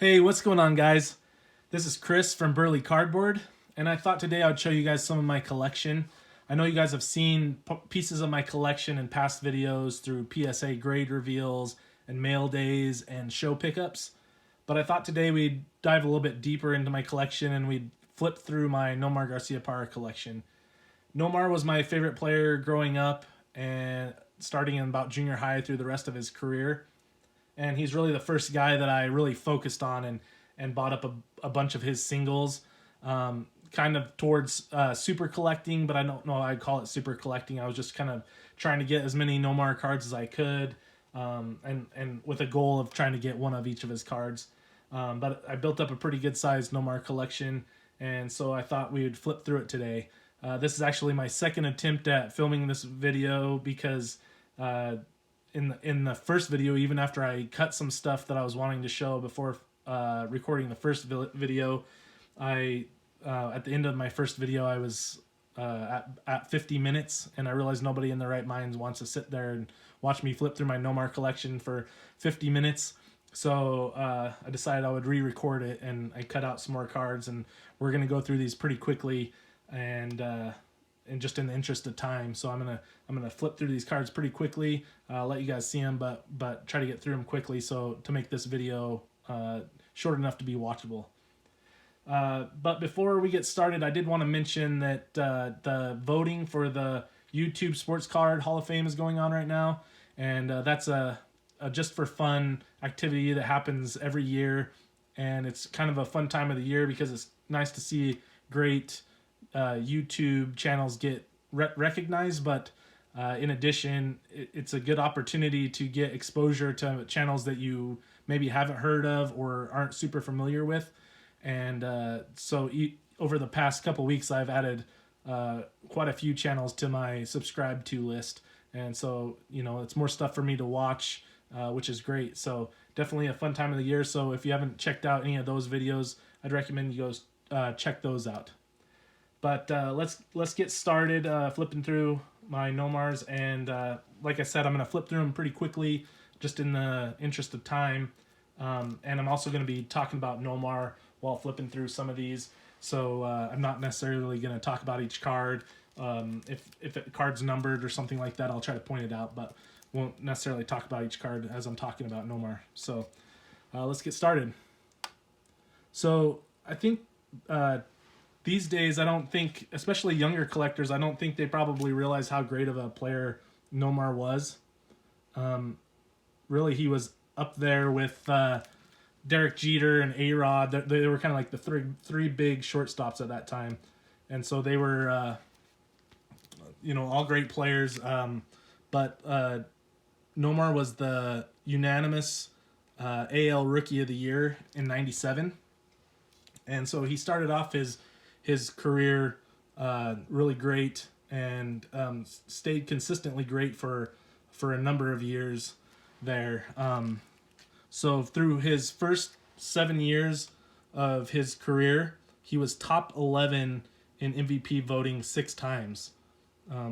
Hey, what's going on, guys? This is Chris from Burley Cardboard, and I thought today I'd show you guys some of my collection. I know you guys have seen pieces of my collection in past videos through PSA grade reveals and mail days and show pickups, but I thought today we'd dive a little bit deeper into my collection and we'd flip through my Nomar Garciaparra collection. Nomar was my favorite player growing up and starting in about junior high through the rest of his career. And he's really the first guy that I really focused on and bought up a bunch of his singles, kind of towards super collecting, but I don't know I'd call it super collecting. I was just kind of trying to get as many Nomar cards as I could, and with a goal of trying to get one of each of his cards. But I built up a pretty good sized Nomar collection, and so I thought we would flip through it today. This is actually my second attempt at filming this video because in the first video, even after I cut some stuff that I was wanting to show before recording the first video, I at the end of my first video I was at 50 minutes, and I realized nobody in their right minds wants to sit there and watch me flip through my Nomar collection for 50 minutes. So I decided I would re-record it, and I cut out some more cards, and we're gonna go through these pretty quickly and just in the interest of time. So I'm gonna flip through these cards pretty quickly, let you guys see them, but try to get through them quickly so to make this video short enough to be watchable. But before we get started, I did want to mention that the voting for the YouTube Sports Card Hall of Fame is going on right now, and that's a just for fun activity that happens every year, and it's kind of a fun time of the year because it's nice to see great YouTube channels get recognized, but in addition, it's a good opportunity to get exposure to channels that you maybe haven't heard of or aren't super familiar with. And so over the past couple weeks, I've added quite a few channels to my subscribe to list, and so it's more stuff for me to watch, which is great. So definitely a fun time of the year. So if you haven't checked out any of those videos, I'd recommend you go check those out. But let's get started flipping through my Nomars, and like I said, I'm going to flip through them pretty quickly just in the interest of time, and I'm also going to be talking about Nomar while flipping through some of these, so I'm not necessarily going to talk about each card. If a card's numbered or something like that, I'll try to point it out, but won't necessarily talk about each card as I'm talking about Nomar. So let's get started. So I think these days, I don't think, especially younger collectors, I don't think they probably realize how great of a player Nomar was. Really, he was up there with Derek Jeter and A-Rod. They were kind of like the three big shortstops at that time. And so they were, all great players. But Nomar was the unanimous AL Rookie of the Year in '97. And so he started off his career really great, and stayed consistently great for a number of years there. So through his first 7 years of his career, he was top 11 in MVP voting 6 times.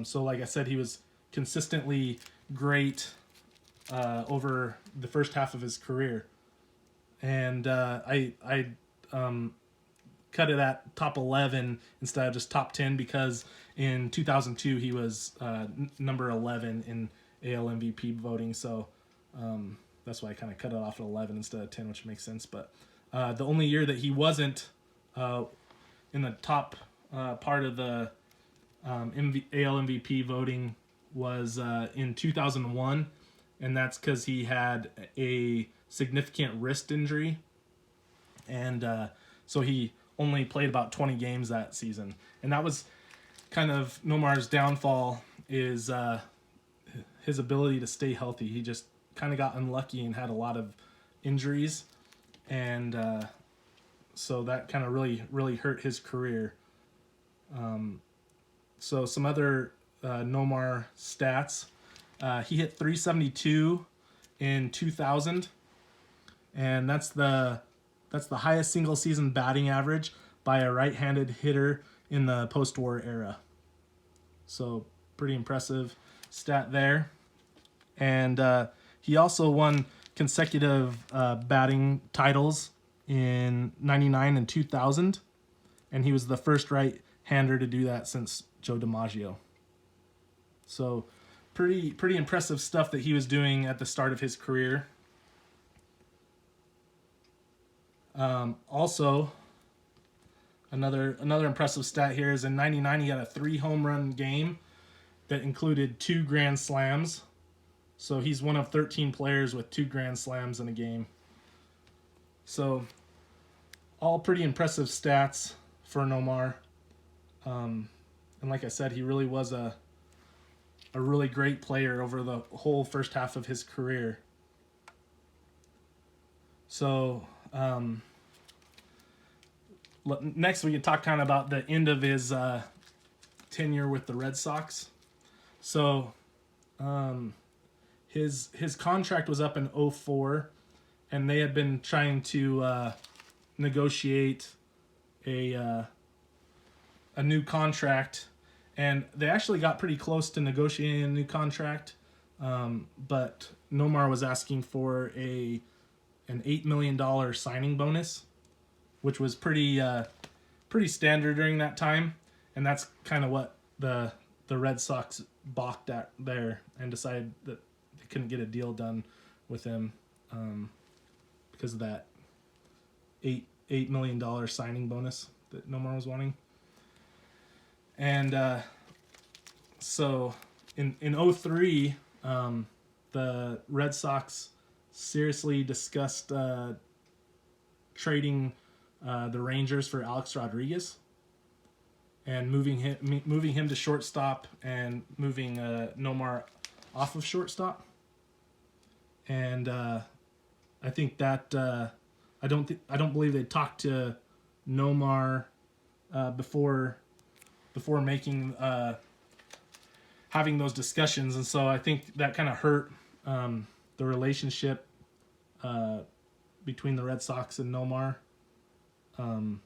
So like I said, he was consistently great over the first half of his career. And I cut it at top 11 instead of just top 10 because in 2002 he was number 11 in AL MVP voting, so that's why I kind of cut it off at 11 instead of 10, which makes sense. But the only year that he wasn't in the top part of the AL MVP voting was in 2001, and that's because he had a significant wrist injury, and so he only played about 20 games that season. And that was kind of Nomar's downfall, is his ability to stay healthy. He just kind of got unlucky and had a lot of injuries, and so that kind of really hurt his career. So some other Nomar stats. He hit 372 in 2000, and that's the highest single season batting average by a right-handed hitter in the post-war era. So pretty impressive stat there. And he also won consecutive batting titles in 99 and 2000, and he was the first right-hander to do that since Joe DiMaggio. So pretty impressive stuff that he was doing at the start of his career. Also, another impressive stat here is in 99 he had a 3 home run game that included 2 grand slams. So he's one of 13 players with 2 grand slams in a game. So all pretty impressive stats for Nomar. And like I said, he really was a really great player over the whole first half of his career. So next we can talk kind of about the end of his tenure with the Red Sox. So his contract was up in 2004, and they had been trying to negotiate a new contract, and they actually got pretty close to negotiating a new contract, but Nomar was asking for an $8 million signing bonus, which was pretty standard during that time, and that's kind of what the Red Sox balked at there and decided that they couldn't get a deal done with him because of that $8 million signing bonus that Nomar was wanting. And so in 2003, the Red Sox seriously discussed trading the Rangers for Alex Rodriguez and moving him to shortstop and moving Nomar off of shortstop. And I think that I don't believe they talked to Nomar before making having those discussions, and so I think that kind of hurt the relationship between the Red Sox and Nomar. Bring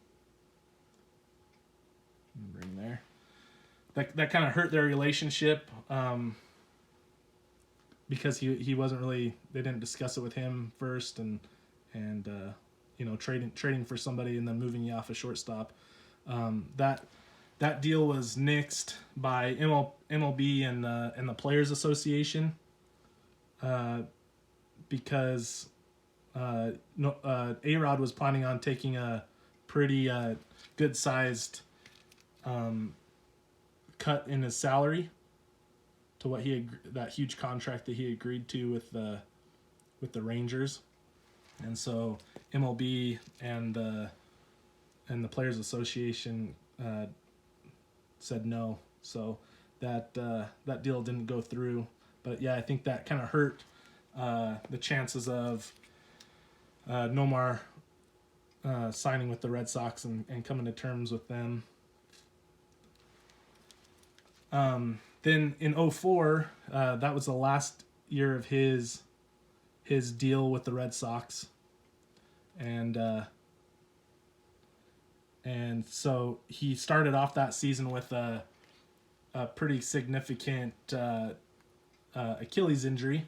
there. That kind of hurt their relationship because he wasn't really. They didn't discuss it with him first, and trading for somebody and then moving you off a shortstop. That deal was nixed by MLB and the Players Association because A-Rod was planning on taking a pretty good-sized cut in his salary to what that huge contract that he agreed to with the Rangers, and so MLB and the Players Association said no, so that deal didn't go through. But yeah, I think that kind of hurt the chances of Nomar signing with the Red Sox and coming to terms with them. Then in 2004, that was the last year of his deal with the Red Sox, and so he started off that season with a pretty significant Achilles injury,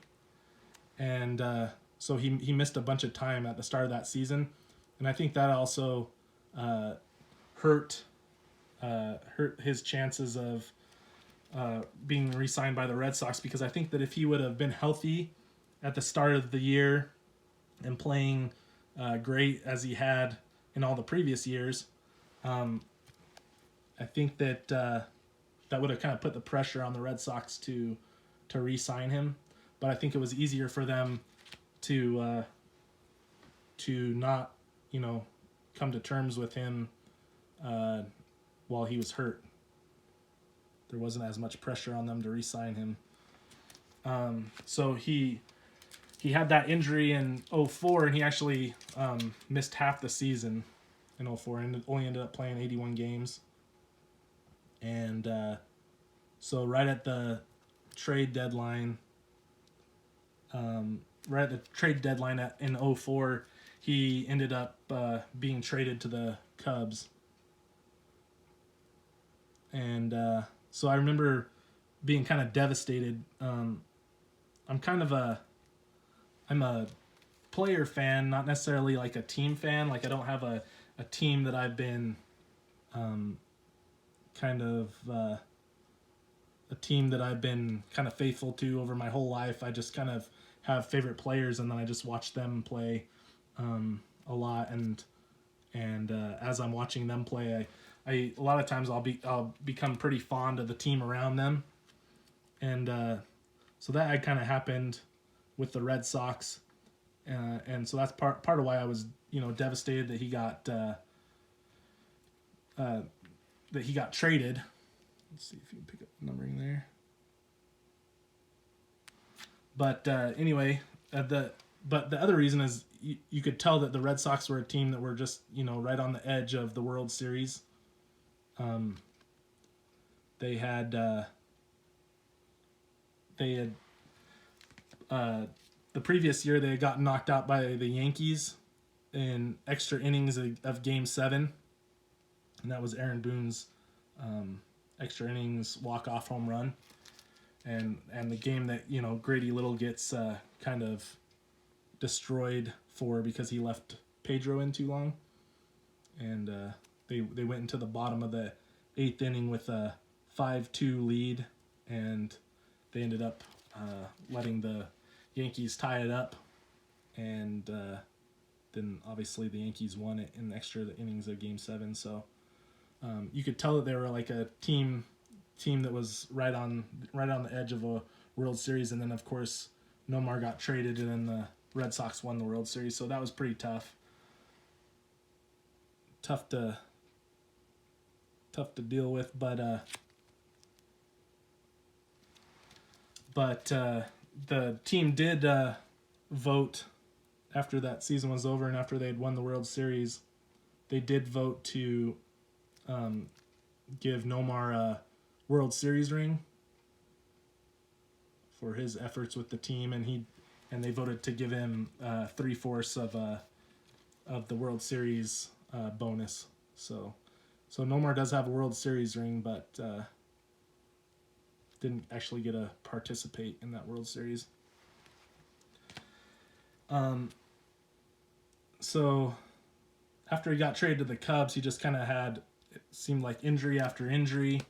and so he missed a bunch of time at the start of that season, and I think that also hurt his chances of being re-signed by the Red Sox, because I think that if he would have been healthy at the start of the year and playing great as he had in all the previous years, I think that that would have kind of put the pressure on the Red Sox to re-sign him. But I think it was easier for them to not come to terms with him while he was hurt. There wasn't as much pressure on them to re-sign him. So he had that injury in 2004, and he actually missed half the season in 2004 and only ended up playing 81 games. And so right at the trade deadline, in 2004, he ended up being traded to the Cubs. And so I remember being kind of devastated. I'm a player fan, not necessarily like a team fan. Like I don't have a team that I've been kind of a team that I've been kind of faithful to over my whole life. I just kind of have favorite players, and then I just watch them play a lot. And as I'm watching them play, I a lot of times I'll become pretty fond of the team around them, and so that had kind of happened with the Red Sox, and so that's part of why I was devastated that he got traded. Let's see if you can pick up the numbering there. But anyway, the other reason is you could tell that the Red Sox were a team that were just right on the edge of the World Series. They had the previous year they had gotten knocked out by the Yankees in extra innings of Game 7, and that was Aaron Boone's extra innings walk-off home run, and the game that Grady Little gets kind of destroyed for because he left Pedro in too long, and they went into the bottom of the 8th inning with a 5-2 lead, and they ended up letting the Yankees tie it up, and then obviously the Yankees won it in extra innings of Game 7. So you could tell that they were like a team that was right on the edge of a World Series, and then of course Nomar got traded, and then the Red Sox won the World Series. So that was pretty tough to deal with, but the team did vote after that season was over and after they had won the World Series. They did vote to give Nomar a World Series ring for his efforts with the team, and they voted to give him 3/4 of the World Series bonus. So Nomar does have a World Series ring, but didn't actually get to participate in that World Series. So after he got traded to the Cubs, he just kind of had, it seemed like, injury after injury,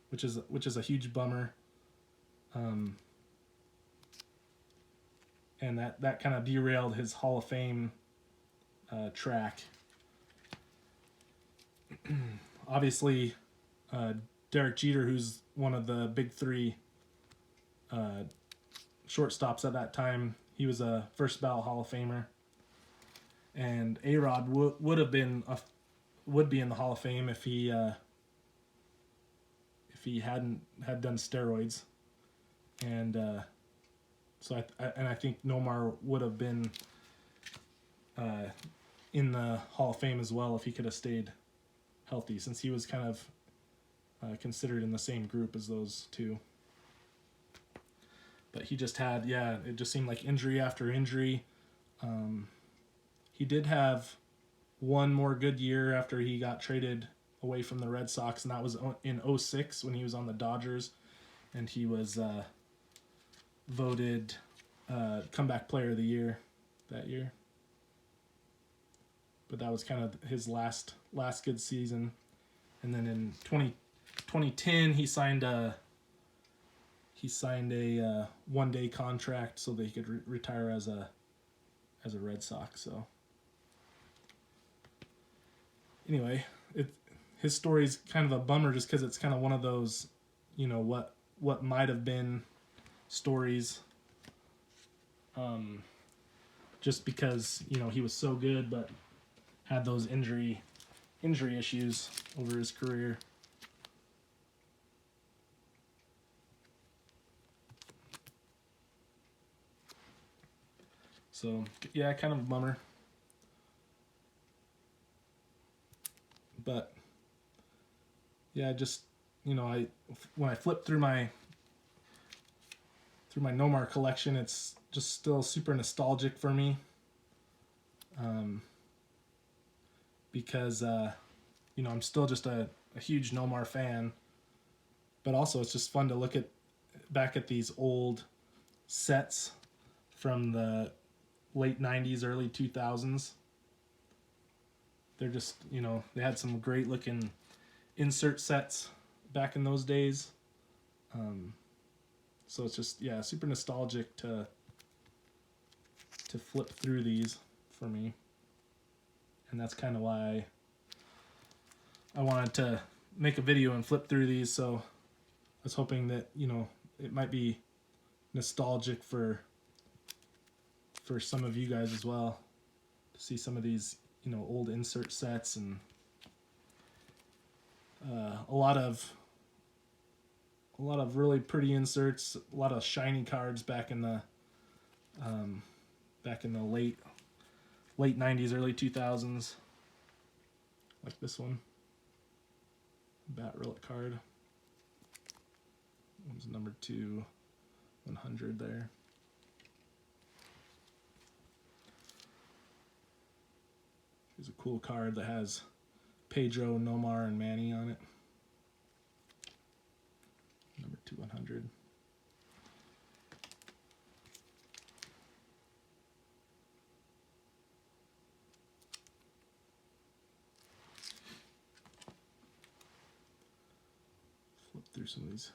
which is a huge bummer. And that kind of derailed his Hall of Fame track. Obviously, Derek Jeter, who's one of the big three shortstops at that time, he was a first ballot Hall of Famer. And A-Rod would be in the Hall of Fame if he hadn't had done steroids. And so I think Nomar would have been in the Hall of Fame as well if he could have stayed healthy, since he was kind of considered in the same group as those two. But he just had, it just seemed like injury after injury. He did have one more good year after he got traded away from the Red Sox, and that was in 2006 when he was on the Dodgers, and he was voted comeback player of the year that year. But that was kind of his last good season. And then in 2010 he signed a one-day contract so that he could retire as a Red Sox. So anyway, his story is kind of a bummer just because it's kind of one of those, what might have been stories. Just because he was so good, but had those injury issues over his career. So kind of a bummer. But just when I flip through my Nomar collection, it's just still super nostalgic for me. Because I'm still just a huge Nomar fan, but also it's just fun to look back at these old sets from the late 90s, early 2000s. They're just, you know, they had some great looking insert sets back in those days. So it's just, yeah, super nostalgic to flip through these for me. And that's kind of why I wanted to make a video and flip through these. So I was hoping that, you know, it might be nostalgic for some of you guys as well, to see some of these, you know, old insert sets, and a lot of really pretty inserts, a lot of shiny cards back in the late 90s, early 2000s, like this one, Bat Relic card. One's number 2, 100 there. Here's a cool card that has Pedro, Nomar, and Manny on it. Number 2, 100. Flip through some of these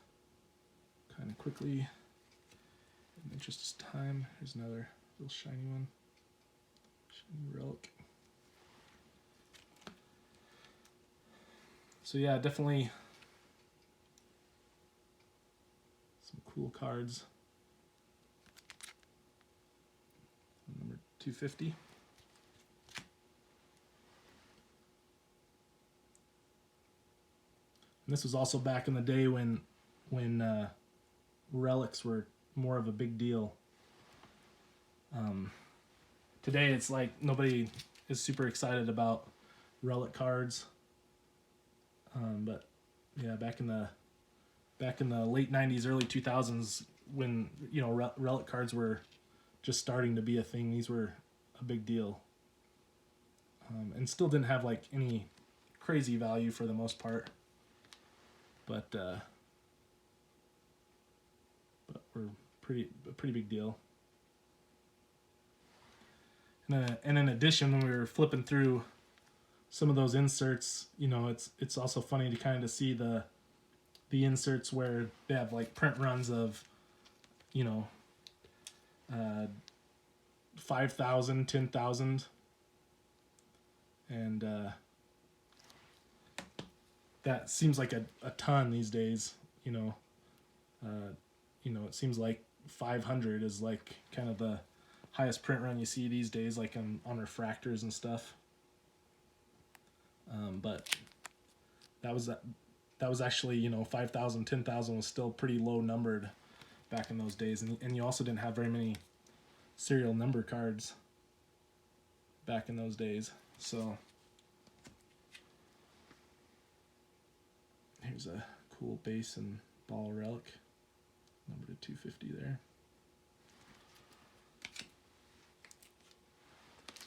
kind of quickly in the interest of time. Here's another little shiny one. Shiny relic. So yeah, definitely some cool cards. Number 250. And this was also back in the day when relics were more of a big deal. Today it's like nobody is super excited about relic cards. But yeah, back in the late 90s, early 2000s, when, you know, relic cards were just starting to be a thing, these were a big deal. And still didn't have like any crazy value for the most part, but were a pretty big deal. And in addition, when we were flipping through some of those inserts, you know, it's also funny to kind of see the inserts where they have like print runs of, you know, 5,000, 10,000, and that seems like a ton these days. You know, it seems like 500 is like kind of the highest print run you see these days, like on refractors and stuff. But that was actually, you know, 5,000, 10,000 was still pretty low numbered back in those days, and you also didn't have very many serial number cards back in those days. So here's a cool base and ball relic, number to 250 there.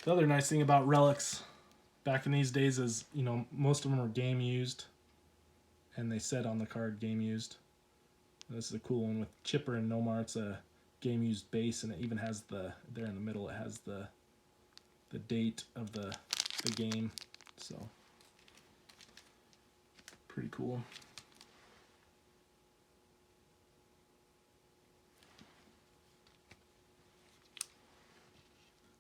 The other nice thing about relics back in these days is, you know, most of them were game used, and they said on the card game used. This is a cool one with Chipper and Nomar. It's a game used base, and it even has there in the middle, it has the date of the game. So pretty cool.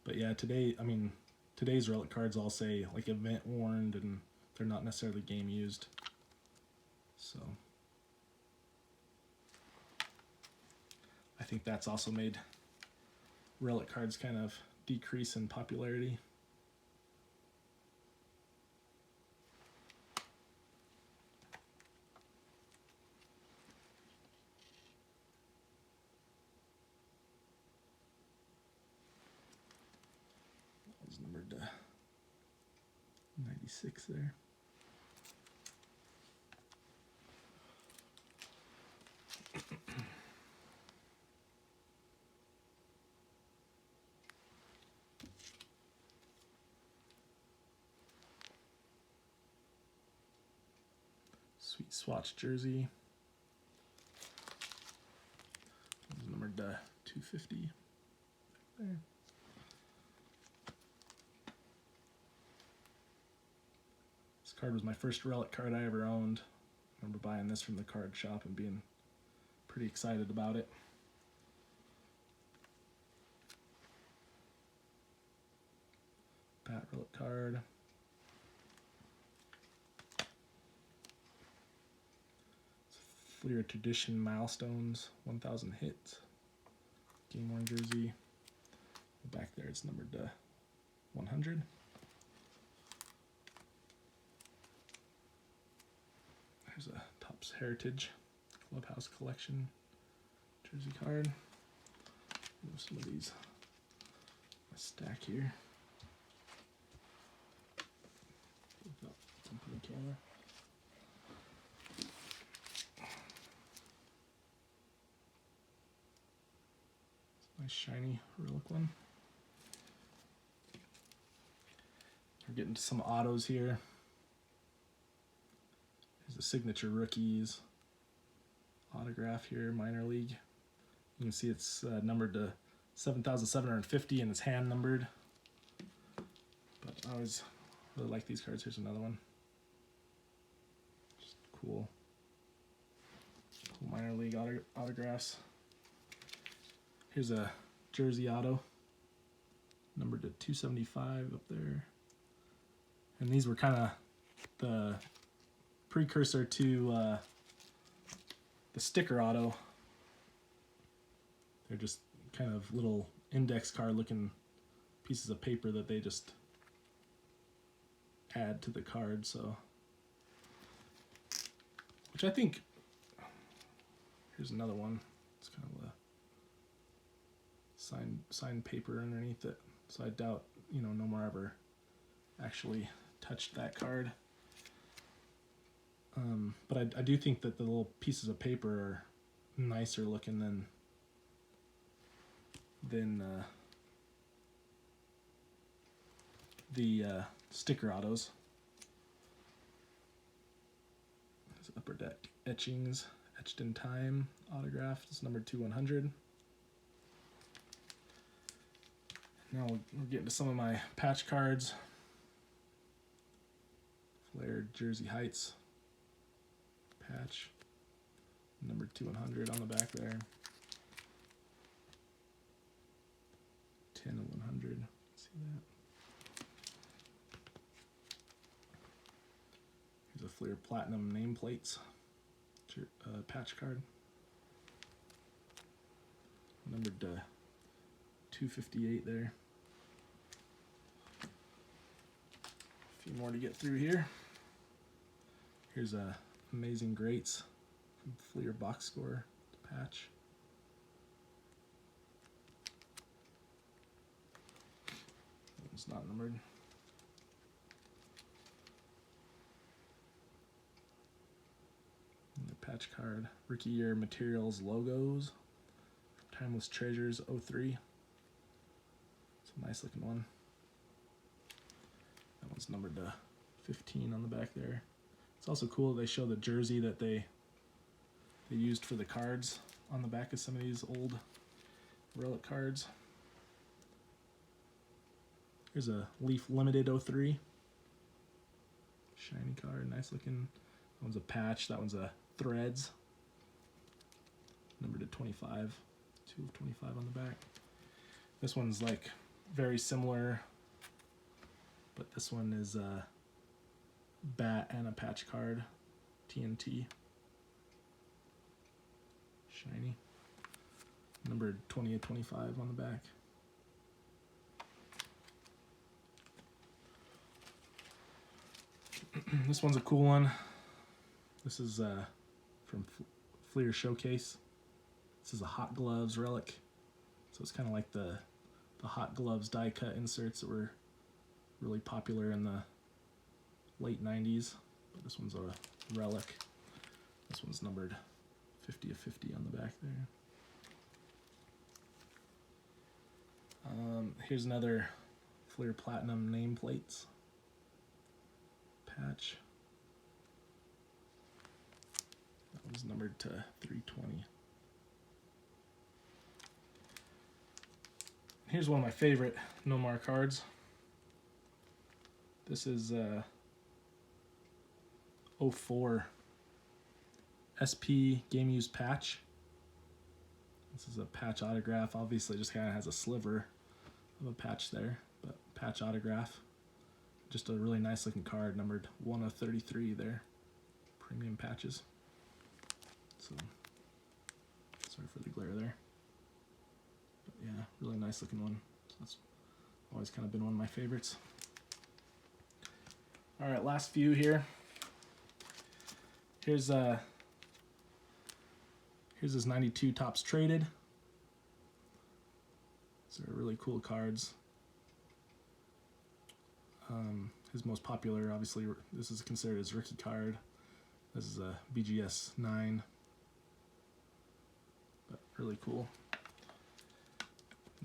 But yeah, today's relic cards all say like event warned, and they're not necessarily game used. So I think that's also made relic cards kind of decrease in popularity. That was numbered 96 there. Sweet swatch jersey. That was numbered 250. there. This card was my first relic card I ever owned. I remember buying this from the card shop and being pretty excited about it. Pat relic card. Fleer Tradition Milestones, 1,000 hits. Game worn jersey. Back there it's numbered to 100. There's a Topps Heritage Clubhouse Collection jersey card. Move some of these. A stack here. Without bumping the camera. Nice shiny relic one. We're getting to some autos here. Here's the signature rookies autograph here, minor league. You can see it's numbered to 7,750 and it's hand numbered. But I always really like these cards. Here's another one. Just cool minor league autographs. Here's a jersey auto, numbered to 275 up there. And these were kind of the precursor to the sticker auto. They're just kind of little index card looking pieces of paper that they just add to the card. So, which I think, here's another one. It's kind of a signed paper underneath it, so I doubt Nomar ever actually touched that card. But I do think that the little pieces of paper are nicer looking than the sticker autos. There's upper deck etchings, etched in time autograph. It's numbered to 100. Now we're getting to some of my patch cards. Flared Jersey Heights patch, numbered to 100 on the back there. 10 of 100. See that? Here's a Flair Platinum nameplates patch card, numbered to 258 there. A few more to get through here. Here's a Amazing Greats from Fleer Box Score patch. It's not numbered. And the patch card, Rookie Year Materials Logos, Timeless Treasures 03. It's a nice looking one. That one's numbered to 15 on the back there. It's also cool they show the jersey that they used for the cards on the back of some of these old relic cards. Here's a Leaf Limited 03. Shiny card, nice looking. That one's a patch, that one's a Threads. Numbered to 25. 2 of 25 on the back. This one's like very similar, but this one is a bat and a patch card. TNT. Shiny. Numbered 20 of 25 on the back. This one's a cool one. This is from Fleer Showcase. This is a Hot Gloves relic. So it's kind of like the Hot Gloves die cut inserts that were really popular in the late 90s. But this one's a relic. This one's numbered 50 of 50 on the back there. Here's another Fleer Platinum nameplates patch. That one's numbered to 320. here's one of my favorite Nomar cards. This is 04 SP Game Used Patch. This is a patch autograph. Obviously, just kind of has a sliver of a patch there, but patch autograph. Just a really nice looking card, numbered 1 of 33 there. Premium patches. So, sorry for the glare there. But yeah, really nice looking one. So that's always kind of been one of my favorites. All right, last few here. Here's his 92 Topps Traded. These are really cool cards. His most popular, obviously, this is considered his rookie card. This is a BGS 9. But really cool.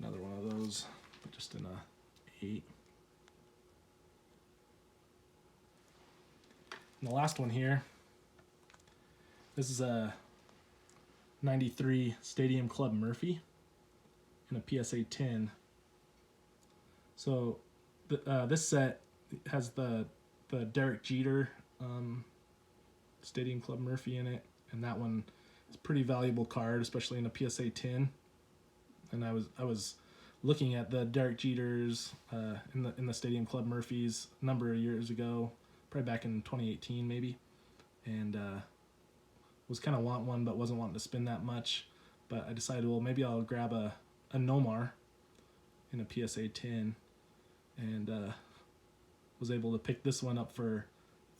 Another one of those, but just in a 8. And the last one here, this is a 93 Stadium Club Murphy in a PSA 10. So this set has the Derek Jeter Stadium Club Murphy in it, and that one is a pretty valuable card, especially in a PSA 10. And I was looking at the Derek Jeters in the Stadium Club Murphys a number of years ago, probably back in 2018 maybe, and was kind of wanting one but wasn't wanting to spend that much. But I decided, well, maybe I'll grab a Nomar in a PSA 10, and was able to pick this one up for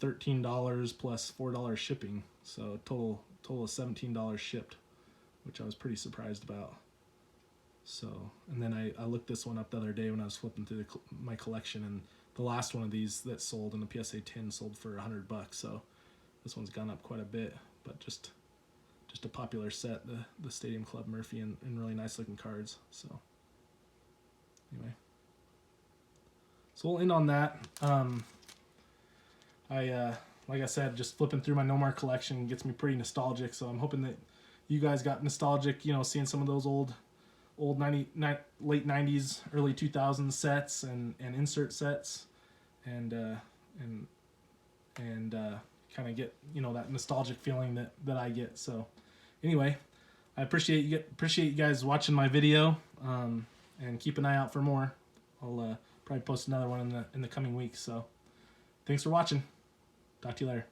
$13 plus $4 shipping, so total of $17 shipped, which I was pretty surprised about. So, and then I looked this one up the other day when I was flipping through my collection, and the last one of these that sold in the PSA 10 sold for $100. So this one's gone up quite a bit, but just a popular set, the Stadium Club Murphy, and really nice looking cards. So anyway, so we'll end on that. Like I said, just flipping through my Nomar collection gets me pretty nostalgic, so I'm hoping that you guys got nostalgic, seeing some of those old late 90s, early 2000s sets and insert sets, and kind of get that nostalgic feeling that I get. So anyway, I appreciate you guys watching my video, and keep an eye out for more. I'll probably post another one in the coming weeks. So thanks for watching. Talk to you later.